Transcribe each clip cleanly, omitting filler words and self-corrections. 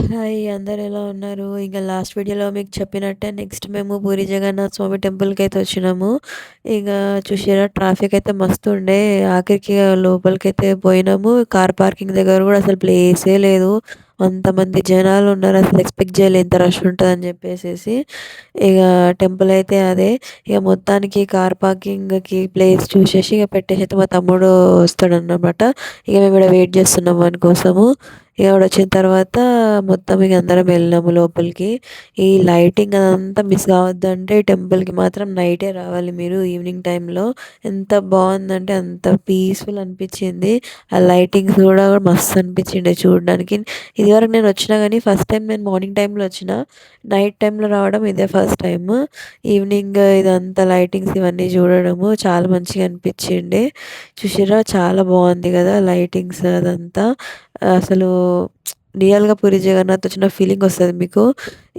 Hi! అందరూ ఎలా ఉన్నారు? ఇక లాస్ట్ వీడియోలో మీకు చెప్పినట్టే నెక్స్ట్ మేము పూరి జగన్నాథ్ స్వామి టెంపుల్‌కైతే వచ్చినాము. ఇక చూసిర్రా ట్రాఫిక్ అయితే మస్తుండే. ఆఖరికి లోపలికైతే పోయినాము. కార్ పార్కింగ్ దగ్గర కూడా అసలు ప్లేసే లేదు. అంతమంది జనాలున్నారు. అసలు ఎక్స్‌పెక్ట్ చేయలే ఇంత రష్ ఉంటదని చెప్పేసేసి. ఇక టెంపుల్ అయితే అదే. ఇక మొత్తానికి కార్ పార్కింగ్‌కి ప్లేస్ చూసేసి ఇక పెట్టేసి అయితే మా తమ్ముడు వస్తాడన్నమాట. ఇక మేము ఈడ వెయిట్ చేస్తున్నాం వాని కోసము. ఇక వాడొచ్చిన తర్వాత మొత్తం ఇక అందరం వెళ్ళినాము లోపలికి. ఈ లైటింగ్ అదంతా మిస్ కావద్దంటే ఈ టెంపుల్‌కి మాత్రం నైటే రావాలి మీరు ఈవినింగ్ టైంలో. ఎంత బాగుందంటే అంత పీస్‌ఫుల్ అనిపించింది. ఆ లైటింగ్స్ కూడా మస్తు అనిపించిండే చూడడానికి. ఇదివరకు నేను వచ్చినా కానీ ఫస్ట్ టైం నేను మార్నింగ్ టైంలో వచ్చిన. నైట్ టైంలో రావడం ఇదే ఫస్ట్ టైము. ఈవినింగ్ ఇదంతా లైటింగ్స్ ఇవన్నీ చూడడము చాలా మంచిగా అనిపించింది. చూసిర్రా చాలా బాగుంది కదా లైటింగ్స్ అదంతా. అసలు రియల్‌గా పూరి జగన్నాథ్ వచ్చిన ఫీలింగ్ వస్తది మీకు.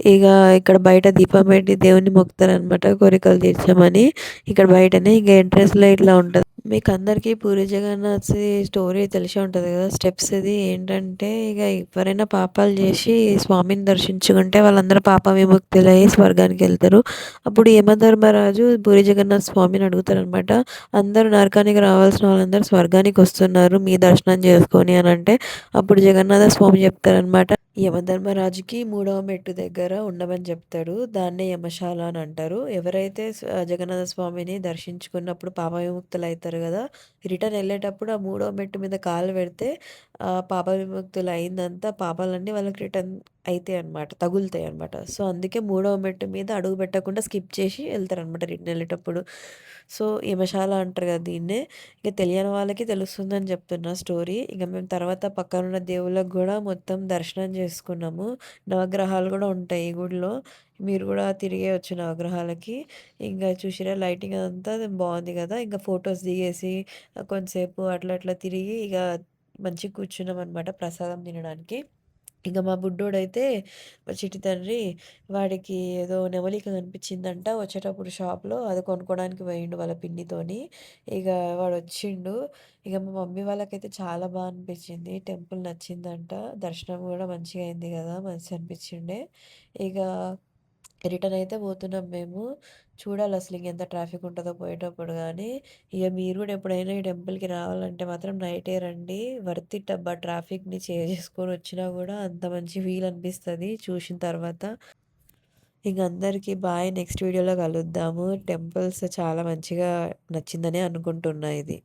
ఇక ఇక్కడ బయట దీపం పెట్టి దేవుడిని మొక్కుతారనమాట కోరికలు తీర్చమని. ఇక్కడ బయటనే ఇంక ఎంట్రన్స్‌లో ఇట్లా ఉంటది. మీకందరికీ పూరి జగన్నాథ్‌ది స్టోరీ తెలిసే ఉంటది కదా! స్టెప్స్ ఇది ఏంటంటే ఇక ఎవరైనా పాపాలు చేసి స్వామిని దర్శించుకుంటే వాళ్ళందరూ పాప విముక్తులయ్యి స్వర్గానికెళ్తారు. అప్పుడు యమధర్మరాజు పూరి జగన్నాథ్ స్వామిని అడుగుతారనమాట. అందరూ నరకానికి రావాల్సిన వాళ్ళందరూ స్వర్గానికొస్తున్నారు మీ దర్శనం చేసుకొని అనంటే, అప్పుడు జగన్నాథ స్వామి చెప్తారనమాట. యమధర్మరాజుకి మూడవ మెట్టు దగ్గర ఉండమని చెప్తాడు. దాన్నే యమశాల అని అంటారు. ఎవరైతే జగన్నాథ స్వామిని దర్శించుకున్నప్పుడు పాప విముక్తులైతారు కదా! రిటర్న్ వెళ్ళేటప్పుడు ఆ మూడవ మెట్టు మీద కాలు పెడితే పాప విముక్తులు అయిందంతా పాపాలన్నీ వాళ్ళకి రిటర్న్ అయితాయన్నమాట. తగులుతాయన్నమాట. సో, అందుకే మూడవ మెట్టు మీద అడుగు పెట్టకుండా స్కిప్ చేసి వెళ్తారనమాట రిటర్న్ వెళ్ళేటప్పుడు. సో, యమశాల అంటారు కదా దీన్నే. ఇక తెలియని వాళ్ళకి తెలుస్తుందని చెప్తున్నా స్టోరీ. ఇక మేము తర్వాత పక్కనున్న దేవుళ్ళకి గూడా మొత్తం దర్శనం చేసుకున్నాము. నవగ్రహాలు గూడా ఉంటాయి ఈ గుడిలో. మీరు గూడా తిరిగేయొచ్చు నవగ్రహాలకి. ఇంగ చూసిర్రా లైటింగ్ అదంతా బావుంది గదా! ఇంక ఫోటోస్ దిగేసి కొంతసేపు అట్లా అట్లా తిరిగి ఇగ మంచిగా కూర్చున్నామనమాట ప్రసాదం తినడానికి. ఇంక మా బుడ్డోడైతే మా చిట్టి తండ్రి వాడికి ఏదో నెమలిక కనిపించిందంట వచ్చేటప్పుడు షాప్‌లో అది కొనుక్కోడానికి పోయిండు వాళ్ళ పిన్నితోని. ఇక వాడొచ్చిండు. ఇక మా మమ్మీ వాళ్ళకైతే చాలా అనిపించింది. టెంపుల్ నచ్చిందంట. దర్శనం గూడా మంచిగా అయింది గదా! మంచిగా అనిపించిండే. ఇక రిటర్న్ అయితే పోతున్నాం మేము. చూడాలసలు ఇంకెంత ట్రాఫిక్ ఉంటదో పోయేటప్పుడు గానీ, ఇక మీరు గూడా ఎప్పుడైనా ఈ టెంపుల్‌కి రావాలంటే మాత్రం నైటే రండి. వర్త్ ఇట్ అబ్బా! ట్రాఫిక్‌ని చేసుకొని వచ్చినా గూడా అంత మంచి ఫీల్ అనిపిస్తది చూసిన తర్వాత. ఇంక అందరికీ బాయ్. నెక్స్ట్ వీడియోలో కలుద్దాము. టెంపుల్స్ చాలా మంచిగా నచ్చిందనే అనుకుంటున్నా ఇది.